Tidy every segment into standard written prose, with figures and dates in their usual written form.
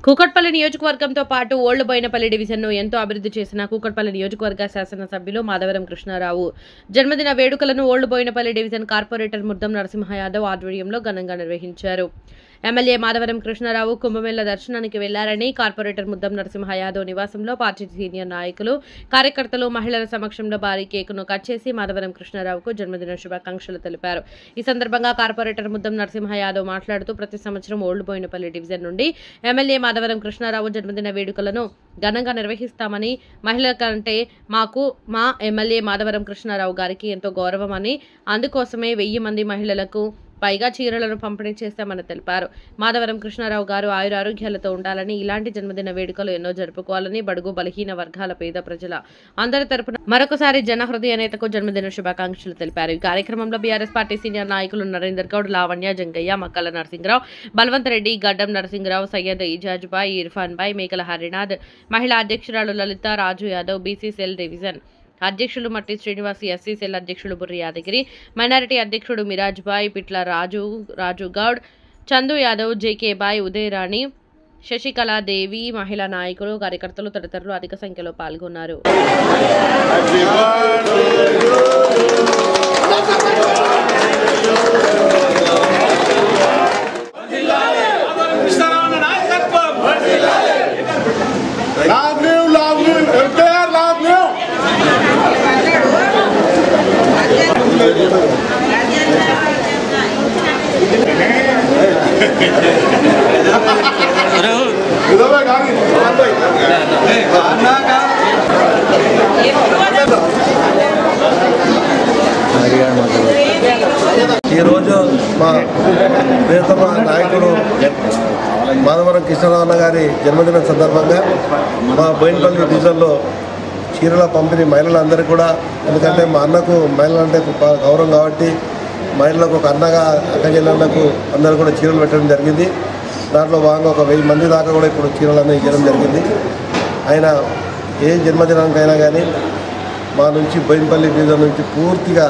కూకట్పల్లి నియోజకవర్గంతో పాటు ఓల్డ్ బోయినపల్లి డివిజన్ను ఎంతో అభివృద్ధి చేసిన కూకట్పల్లి నియోజకవర్గ శాసనసభ్యులు మాధవరం కృష్ణారావు జన్మదిన వేడుకలను old Boinpally division corporator Muddam Narasimha Yadav ఆధ్వర్యంలో ఘనంగా నిర్వహించారు. ఎమ్మెల్యే మాధవరం కృష్ణారావు కుంభమేళ దర్శనానికి వెళ్లారని కార్పొరేటర్ ముద్దం నరసింహ యాదవ్ నివాసంలో పార్టీ సీనియర్ నాయకులు, కార్యకర్తలు, మహిళల సమక్షంలో భారీ కేకును కట్ చేసి మాధవరం కృష్ణారావుకు జన్మదిన శుభాకాంక్షలు తెలిపారు. ఈ సందర్భంగా కార్పొరేటర్ ముద్దం నరసింహ యాదవ్ మాట్లాడుతూ ప్రతి సంవత్సరం ఓల్డ్ బోయినపల్లి డివిజన్ నుండి ఎమ్మెల్యే మాధవరం కృష్ణారావు జన్మదిన వేడుకలను ఘనంగా నిర్వహిస్తామని, మహిళల కంటే మాకు మా ఎమ్మెల్యే మాధవరం కృష్ణారావు గారికి ఎంతో గౌరవమని, అందుకోసమే 1000 మంది మహిళలకు పైగా చీరలను పంపిణీ చేస్తామని తెలిపారు. మాధవరం కృష్ణారావు గారు ఆయురారోగ్యాలతో ఉండాలని, ఇలాంటి జన్మదిన వేడుకలు ఎన్నో జరుపుకోవాలని బడుగు బలహీన వర్గాల పేద ప్రజల అందరి తరపున మరొకసారి జనహృదయ నేతకు జన్మదిన శుభాకాంక్షలు తెలిపారు. ఈ కార్యక్రమంలో బీఆర్ఎస్ పార్టీ సీనియర్ నాయకులు నరేందర్ గౌడ్, లావణ్య, జంగయ్య, మక్కల నరసింహరావు, బల్వంత్ రెడ్డి, గడ్డం నరసింహరావు, సయ్యద్ ఇజాజ్ బాయ్, ఇర్ఫాన్ బాయ్, మేకల హరినాథ్, మహిళా అధ్యక్షురాలు లలిత, రాజు యాదవ్, బీసీసీఎల్ డివిజన్ అధ్యక్షులు మట్టి శ్రీనివాస్, ఎస్సీసీఎల్ అధ్యక్షులు బుర్రి యాదగిరి, మైనారిటీ అధ్యక్షుడు మిరాజ్ బాయ్, పిట్ల రాజు గౌడ్, చందు యాదవ్, జేకే బాయ్, ఉదయరాణి, శశికళాదేవి, మహిళా నాయకులు, కార్యకర్తలు తదితరులు అధిక సంఖ్యలో పాల్గొన్నారు. ఈ రోజు మా ప్రియతమ నాయకుడు మాధవరం కృష్ణారావు గారి జన్మదినం సందర్భంగా మా బోయినపల్లి డివిజన్లో చీరల పంపిణీ మహిళలందరికీ కూడా, ఎందుకంటే మా అన్నకు మహిళలంటే గౌరవం కాబట్టి మహిళలకు ఒక అన్నగా అక్కచెల్లెళ్ళకు అందరూ కూడా చీరలు పెట్టడం జరిగింది. దాంట్లో భాగంగా ఒక 1000 మంది దాకా కూడా ఇప్పుడు చీరలన్నీ ఇవ్వడం జరిగింది. ఆయన ఏ జన్మదినానికైనా కానీ మా నుంచి బోయినపల్లి డివిజన్ నుంచి పూర్తిగా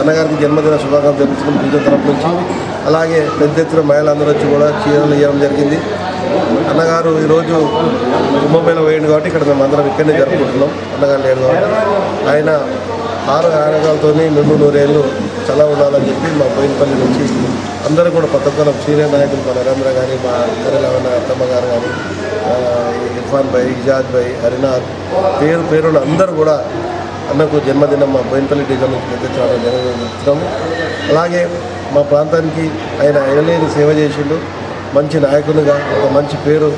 అన్నగారికి జన్మదిన శుభాకాంక్షలు తెలుసుకుని డివిజన్ తరఫు నుంచి, అలాగే పెద్ద ఎత్తున మహిళలందరూ వచ్చి కూడా చీరలు ఇవ్వడం జరిగింది. అన్నగారు ఈరోజు కుంభమేళ వేయండి కాబట్టి ఇక్కడ మేము అందరం ఇక్కడనే జరుపుకుంటున్నాం. అన్నగారు లేడు కాబట్టి ఆయన 6 ఆరోగ్యాలతో 100 ఏళ్ళు చల్ల ఉండాలని చెప్పి మా బోయినపల్లి నుంచి అందరూ కూడా పథకాల సీనియర్ నాయకులు, మా నరేంద్ర గారి, మా కరీలవన్న అత్తమ్మ గారు కానీ, ఇర్ఫాన్ భాయ్, ఇజాజ్ భాయ్, హరినాథ్, పేరున్న అందరూ కూడా అన్నకు జన్మదినం మా బోయినపల్లి డివిజన్ నుంచి పెద్ద జరుగుతున్నాము. అలాగే మా ప్రాంతానికి ఆయన ఎనలేని సేవ చేసిండు. మంచి నాయకునిగా, ఒక మంచి పేరు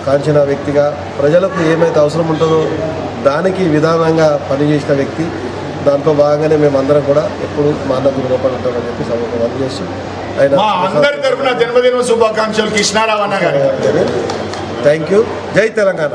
కాంచిన వ్యక్తిగా, ప్రజలకు ఏమైతే అవసరం ఉంటుందో దానికి విధానంగా పనిచేసిన వ్యక్తి. దాంట్లో భాగంగానే మేమందరం కూడా ఎప్పుడు మా అన్నకు రుణపడుతామని చెప్పి సభకు అందజేసి ఆయన అందరి తరఫున జన్మదిన శుభాకాంక్షలు కృష్ణారావు అన్న గారు. Thank you. జై తెలంగాణ.